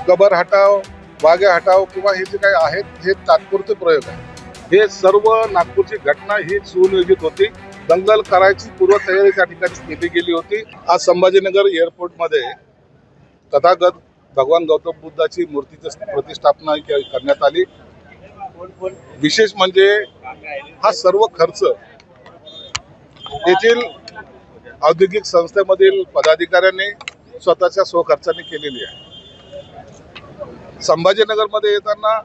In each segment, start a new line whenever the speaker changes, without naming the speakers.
कबर हटाव, वाघे हटाव किंवा हे जे काही आहेत हे तात्पुरते प्रयोग आहे. हे सर्व नागपूरची घटना ही सुनियोजित होती. दंगल करायची पूर्वतयारी त्या ठिकाणी केली गेली होती. आज संभाजीनगर एअरपोर्टमध्ये तथागत भगवान गौतम बुद्धाची मूर्तीची प्रतिष्ठापना करण्यात आली. विशेष म्हणजे हा सर्व खर्च येथील औद्योगिक संस्थेमधील पदाधिकाऱ्यांनी स्वतःच्या स्वखर्चाने केलेली आहे. संभाजीनगरमध्ये येताना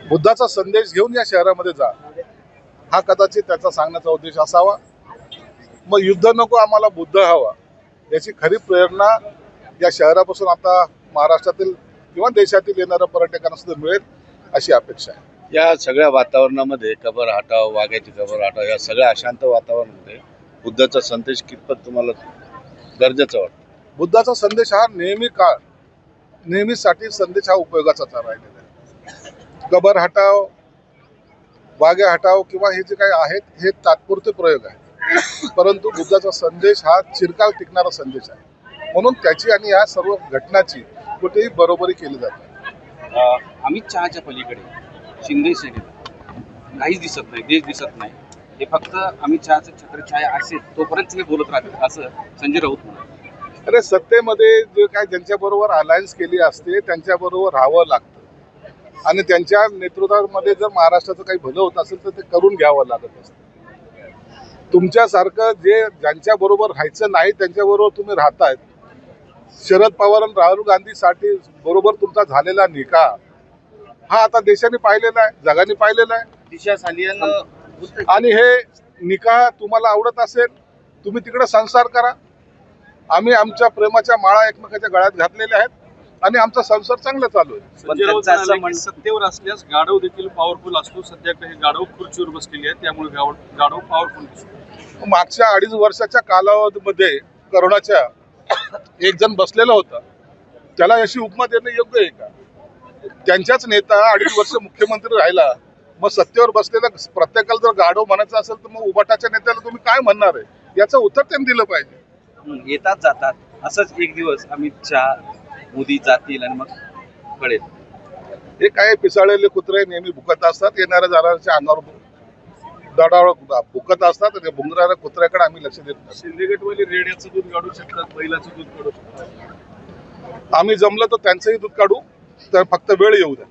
बुद्धाचा संदेश घेऊन या शहरामध्ये जा, हा कदाचित त्याचा सांगण्याचा उद्देश असावा. मग युद्ध नको, आम्हाला बुद्ध हवा, याची खरी प्रेरणा या शहरापासून आता महाराष्ट्रातील किंवा देशातील येणाऱ्या पर्यटकांना सुद्धा मिळेल अशी अपेक्षा आहे.
या सगळ्या वातावरणामध्ये कबर हटाव, वाघाची कबर हटाव, या सगळ्या अशांत वातावरणामध्ये बुद्धाचा संदेश कितपत तुम्हाला गरजेचा वाटतो?
बुद्धाचा संदेश हा नेहमीसाठी संदेश हा उपयोगाचा राहिलेला आहे. कबर हटाव, वाघे हटाव किंवा हे जे काही आहेत हे तात्पुरते प्रयोग आहेत, परंतु बुद्धाचा संदेश हा चिरकाल टिकणारा संदेश आहे. म्हणून त्याची आणि या सर्व घटनाची कुठेही बरोबरी केली जाते.
अमित शहाच्या पलीकडे शिंदे सेनेला काहीच दिसत नाही, देश दिसत नाही. हे फक्त अमित शहाचं छत्रछाया असेल तोपर्यंत हे बोलत राहतील असं संजय राऊत म्हणाले.
अरे, सत्तेमध्ये जे काय ज्यांच्याबरोबर अलायन्स केली असते त्यांच्याबरोबर राहावं लागतं आणि त्यांच्या नेतृत्वामध्ये जर महाराष्ट्राचं काही भलं होत असेल तर ते करून घ्यावं लागत असतं. तुमच्यासारखं ज्यांच्या बरोबर राहायचं नाही त्यांच्याबरोबर तुम्ही राहतायत. शरद पवार आणि राहुल गांधीसाठी बरोबर तुमचा झालेला निकाह हा आता देशाने पाहिलेला आहे, जगाने पाहिलेला आहे.
दिशा सालियन
आणि हे निकाह तुम्हाला आवडत असेल तुम्ही तिकडे संसार करा. आम्ही आमच्या प्रेमाच्या माळा एकमेकाच्या गळ्यात घातलेल्या आहेत आणि आमचा संसार चांगला चालू आहे.
संजय राऊत म्हणाले की सत्तेवर असल्यास गाढव देखील पॉवरफुल असतो. सध्या काही गाढव खुर्चीवर बसलेली आहे, त्यामुळे गाढव पॉवरफुल दिसतो.
मागच्या 2.5 वर्षाच्या कालावधीमध्ये करोनाच्या एक जण बसलेला होता, त्याला अशी उपमा देणं योग्य आहे का? त्यांच्याच नेता 2.5 वर्ष मुख्यमंत्री राहिला, मग सत्तेवर बसलेला प्रत्येकाला जर गाढव म्हणायचं असेल तर मग उबाटाच्या नेत्याला तुम्ही काय म्हणणार आहे? याचं उत्तर त्यांनी दिलं पाहिजे.
येतात जातात असंच एक दिवस अमित शहा मोदी जातील आणि मग कळेल.
हे काय पिसाळलेले कुत्रे नेहमी भुकत असतात, येणाऱ्या जाणाऱ्याच्या अंगावर दडावर भुकत असतात आणि भुंगणाऱ्या कुत्र्याकडे आम्ही लक्ष देत नाही.
सिंदखेडवाले रेड्याचं दूध काढू शकतात, बैलाचं दूध काढू शकतात.
आम्ही जमलं तर त्यांचंही दूध काढू, तर फक्त वेळ येऊ द्या.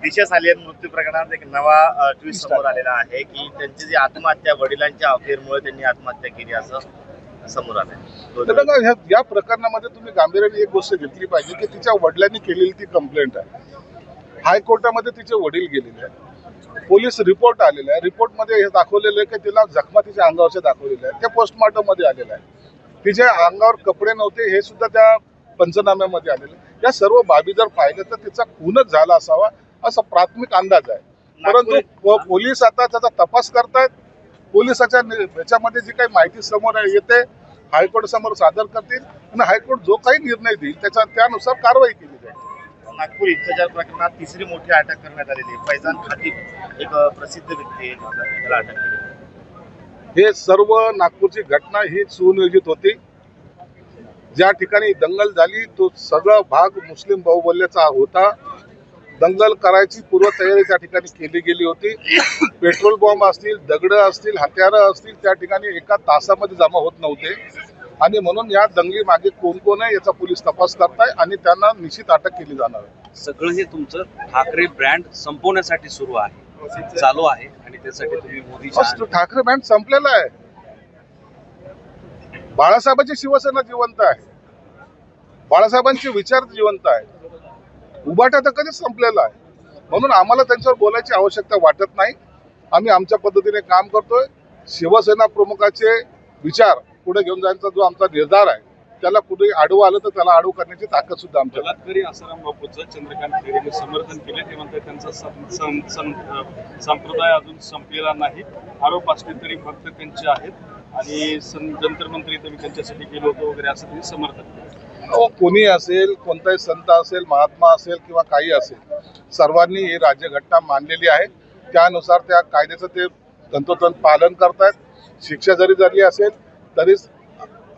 दिशा सालियन मृत्यू प्रकरणात एक नवा ट्विस्ट समोर आलेला आहे की त्यांची जी आत्महत्या वडिलांच्या अफेअरमुळे त्यांनी आत्महत्या केली असं समोर आलंय.
या प्रकरणामध्ये तुम्ही गांभीर्याने एक गोष्ट घेतली पाहिजे की तिच्या वडिलांनी केलेली ती कंप्लेंट आहे. हायकोर्टामध्ये तिचे वडील गेलेले आहेत, पोलीस रिपोर्ट आलेला आहे. रिपोर्टमध्ये हे दाखवलेलं आहे की तिला जखमा तिच्या अंगावरच्या दाखवलेल्या आहेत, त्या पोस्टमॉर्टम मध्ये आलेल्या आहे. तिच्या अंगावर कपडे नव्हते हे सुद्धा त्या पंचनाम्यामध्ये आलेलं. या सर्व बाबी जर पाहिलं तर तिचा खूनच झाला असावा असा प्राथमिक अंदाज आहे. परंतु पोलीस आता त्याचा तपास करतायत. पोलिसाच्या याच्यामध्ये जी काही माहिती समोर येते हायकोर्ट समोर सादर करतील आणि हायकोर्ट जो काही निर्णय देईल त्यानुसार कारवाई केली जाईल.
नागपूर हिंसाचार प्रकरणात तिसरी मोठी अटक करण्यात आलेली आहे. फैजान खातीब एक प्रसिद्ध व्यक्ती आहे, त्याला अटक केली.
हे सर्व नागपूरची घटना ही सुनियोजित होती. ज्या ठिकाणी दंगल झाली तो सगळा भाग मुस्लिम बाहुबल्याचा होता. दंगल करायची पूर्वतयारी त्या ठिकाणी केली गेली होती. पेट्रोल बॉम्ब असतील, दगड असतील, हत्यारं असतील त्या ठिकाणी एका तासामध्ये जमा होत नव्हते आणि म्हणून या दंगली मागे कोण कोण आहे याचा पोलीस तपास करताय आणि त्यांना निश्चित अटक केली जाणार आहे.
सगळं हे तुमचं ठाकरे ब्रँड संपवण्यासाठी सुरू आहे, चालू आहे आणि त्यासाठी तुम्ही मोदी
ठाकरे ब्रँड संपलेला आहे. बाळासाहेबांची शिवसेना जिवंत आहे, बाळासाहेबांचे विचार जिवंत आहे. उबाटा तर कधीच संपलेला आहे. म्हणून आम्हाला त्यांच्यावर बोलायची आवश्यकता वाटत नाही. आम्ही आमच्या पद्धतीने काम करतोय. शिवसेना प्रमुखाचे विचार पुढे घेऊन जाण्याचा जो आमचा निर्धार आहे त्याला कुठे आडवं आलं तर त्याला आडवं करण्याची ताकद सुद्धा आमच्या.
बलात्कारी आसाराम बापूचं चंद्रकांत खैरेंनी समर्थन केले. ते म्हणतात त्यांचा संप्रदाय अजून संपलेला नाही. आरोप असले तरी फक्त त्यांचे आहेत आणि जंतर मंत्री तुम्ही त्यांच्यासाठी गेलो होतो वगैरे असं त्यांनी समर्थन केलं.
कोणी असेल, कोणताही संत असेल, महात्मा असेल किंवा काही असेल, सर्वांनी ही राज्यघटना मानलेली आहे. त्यानुसार त्या कायद्याचं ते तंतोतंत पालन करतायत. शिक्षा जरी झाली असेल तरी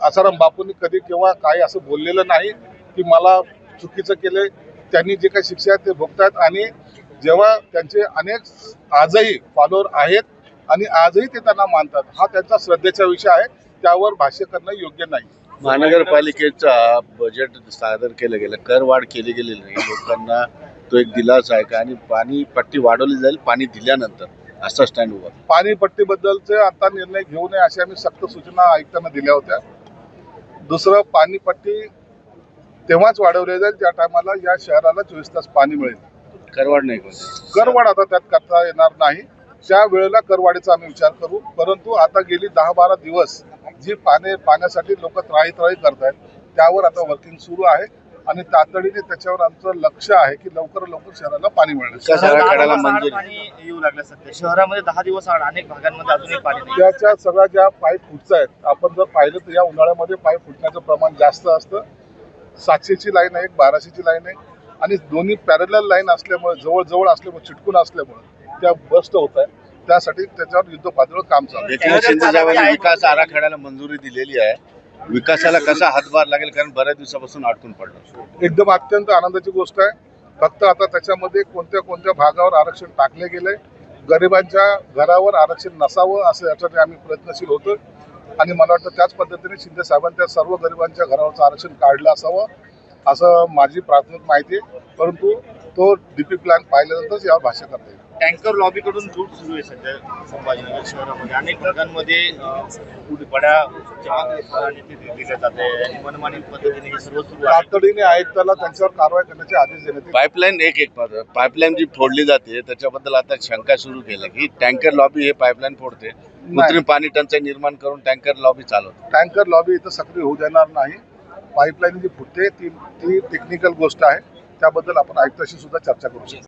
आसाराम बापूंनी कधी केव्हा काही असं बोललेलं नाही की मला चुकीचं केलं. त्यांनी जे काही शिक्षा आहे ते भोगतात आणि जेव्हा त्यांचे अनेक आजही फॉलोअर आहेत आणि आजही ते त्यांना मानतात, हा त्यांचा श्रद्धेचा विषय आहे, त्यावर भाष्य करणं योग्य नाही.
महानगरपालिकेचा बजेट सादर केलं गेलं, करवाढ केली गेलेली नाही, लोकांना तो एक दिलासा आहे का? आणि पाणी पट्टी वाढवली जाईल पाणी दिल्यानंतर, असा स्टँड उभा.
पाणीपट्टीबद्दलचे आता निर्णय घेऊ नये अशा आम्ही सक्त सूचना आयुक्तांना दिल्या होत्या. दुसरं, पाणीपट्टी तेव्हाच वाढवली जाईल ज्या टायमाला या शहराला 24 तास पाणी मिळेल.
करवाढ नाही कोणती.
करवाढ आता त्यात करता येणार नाही, त्या वेळेला करवाढीचा आम्ही विचार करू. परंतु आता गेली 10-12 दिवस जी पाण्यासाठी लोक त्राळी करतायत, त्यावर आता वर्किंग सुरू आहे आणि तातडीने त्याच्यावर आमचं लक्ष आहे की लवकर शहराला पाणी मिळेल.
आराखड्याला मंजुरी.
पाणी येऊ लागलं सध्या शहरामध्ये 10 दिवस आड, अनेक भागांमध्ये अजूनही पाणी नाही.
त्याच्या सगळ्या ज्या पाईप फुटत आहेत, आपण जर पाहिलं तर या उन्हाळ्यामध्ये पाईप फुटण्याचं प्रमाण जास्त असतं. 700ची लाईन आहे, एक 1200ची लाईन आहे आणि दोन्ही पॅरलल लाईन असल्यामुळे, जवळ असल्यामुळे, चिटकून असल्यामुळे त्या बस्ट होत आहे. त्यासाठी त्याच्यावर युद्धपातळीवर काम चालू आहे.
एकनाथ शिंदे साहेबांनी विकास आराखड्याला मंजुरी दिलेली आहे. विकासाला कसा हातभार लागेल, कारण बऱ्याच दिवसापासून अडकून पडलं.
एकदम अत्यंत आनंदाची गोष्ट आहे. फक्त आता त्याच्यामध्ये कोणत्या भागावर आरक्षण टाकले गेले, गरिबांच्या घरावर आरक्षण नसावं असं यासाठी आम्ही प्रयत्नशील होतो आणि मला वाटतं त्याच पद्धतीने शिंदे साहेबांनी त्या सर्व गरिबांच्या घरावरचं आरक्षण काढलं असावं असं माझी प्राथमिक माहिती आहे. परंतु तो डीपी प्लॅन पाहिल्यानंतरच यावर भाष्य करता येईल.
टँकर लॉबीकडून लूट सुरू आहे सध्या संभाजीनगर शहरामध्ये. अनेक भागांमध्ये बड्या दराने ते दिले जाते आणि मनमानी पद्धतीने हे सर्व सुरू आहे.
तातडीने आयुक्ताला त्यांच्यावर कारवाई करण्याचे आदेश देण्यात येईल.
पाईपलाईन पाईपलाईन जी फोडली जाते त्याच्याबद्दल आता शंका सुरू केली की टँकर लॉबी हे पाईपलाईन फोडते, कृत्रिम पाणी टंचाई निर्माण करून टँकर लॉबी चालवते.
टँकर लॉबी इथं सक्रिय होऊ देणार नाही. पाईपलाईन जी फुटते ती टेक्निकल गोष्ट आहे, त्याबद्दल आपण आयुक्ताशी सुद्धा चर्चा करू शकतो.